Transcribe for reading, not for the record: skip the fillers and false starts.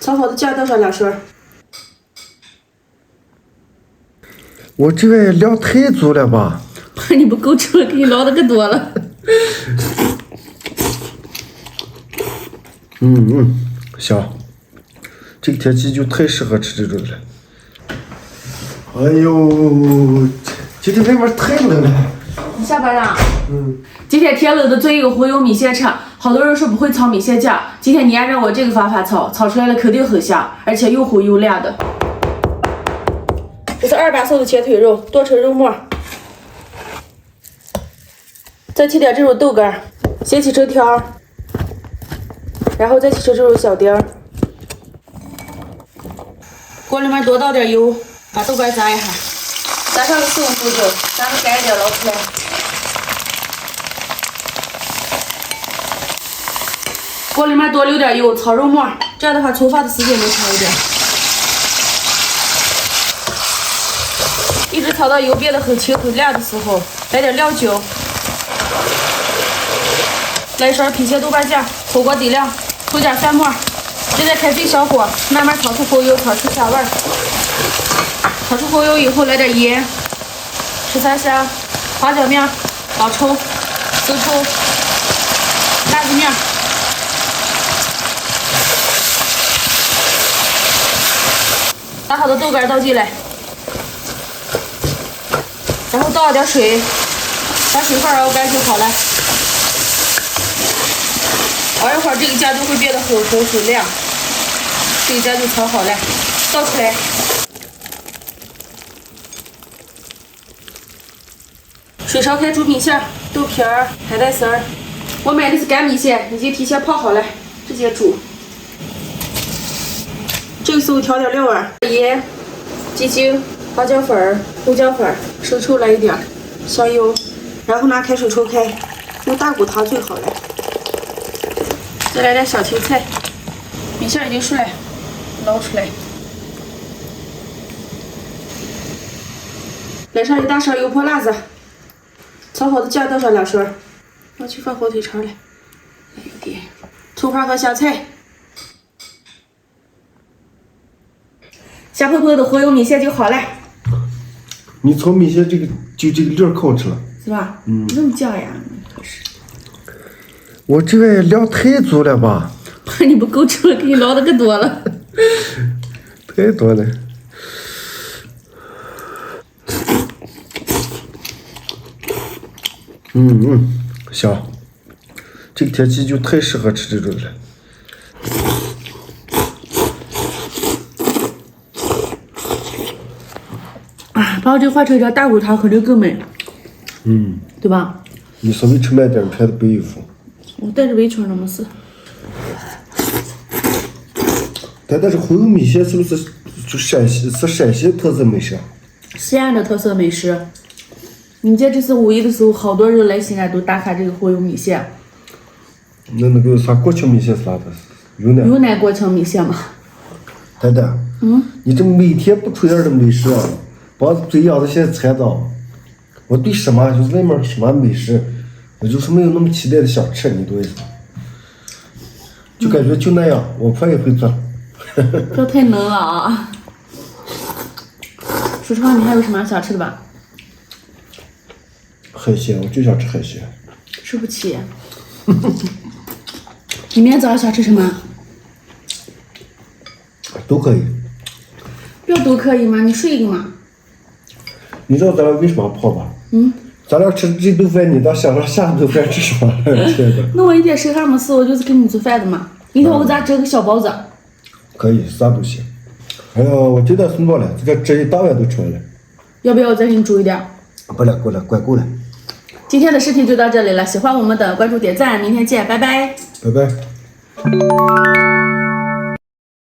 炒好的酱倒上2勺。我这个量太足了吧？怕你不够吃了，给你捞的可多了。香。这个天气就太适合吃这种了。哎呦，今天外面太冷了。你下班了？今天天冷的做一个火油米线吃，好多人说不会炒米线酱，今天你按照我这个方法炒，炒出来了肯定很香，而且又红又亮的。这是2把手的切腿肉，剁成肉末。再切点这种豆干，先切成条，然后再切成这种小丁儿。锅里面多倒点油，把豆干炸一下，炸上个4、5分钟，咱们干一点捞出来。锅里面多留点油，炒肉末，这样的话出发的时间能长一点。一直炒到油变得很清很亮的时候，来点料酒，来一勺郫县豆瓣酱，火锅底料，投点蒜末，接着开最小火，慢慢炒出红油，炒出香味儿。炒出红油以后，来点盐、十三香、花椒面、老抽、生抽、辣子面。打好的豆干倒进来，然后倒上点水，把水分熬干就好了。熬一会儿，这个酱就会变得很红很亮，这个酱就炒好了，倒出来。水烧开，煮米线、豆皮儿、海带丝儿。我买的是干米线，已经提前泡好了，直接煮。这个时候调点料啊，盐、鸡精、花椒粉、胡椒粉、生抽来一点，香油，然后拿开水冲开，用大骨汤最好了。再来点小芹菜，米线已经熟了，捞出来。来上1大勺油泼辣子，炒好的酱倒上2勺，我去放火腿肠了，来一点葱花和香菜。香喷喷的火油米线就好了。你炒米线这个粒儿可好吃了，是吧？那么酱呀，可是。我这个量太足了吧？怕你不够吃了，给你捞的可多了。太多了。香。这个天气就太适合吃这种了。把我这换成一张大骨汤肯定更美。对吧？你稍微吃慢点，穿的不衣服。我带着围裙呢，没事。但是红油米线是不是就陕西特色美食？西安的特色美食。你见这次5一的时候，好多人来西安都打卡这个红油米线。那个啥国庆米线是啥的？云南国庆米线嘛。丹丹，你这每天不出样的美食啊，把嘴养的现在馋到。我对什么就是外面什么美食，我就是没有那么期待的想吃，你懂意思吗？就感觉就那样，我婆也会做。这太能了啊！说实话，你还有什么想吃的吧？海鲜，我就想吃海鲜。吃不起。你明天早上想吃什么？都可以。不要都可以吗？你睡一个嘛。你知道咱俩为什么跑吧？咱俩吃这顿饭，你倒想着下顿饭吃什么？天哪！那我一天身上没事，我就是给你做饭的嘛。明天我给咱蒸个小包子。可以，啥都行。哎呀，我这点很多了，这个这一大碗都吃完了。要不要我再给你煮一点？不了，够了，快够了。今天的视频就到这里了，喜欢我们的关注点赞，明天见，拜拜。拜拜。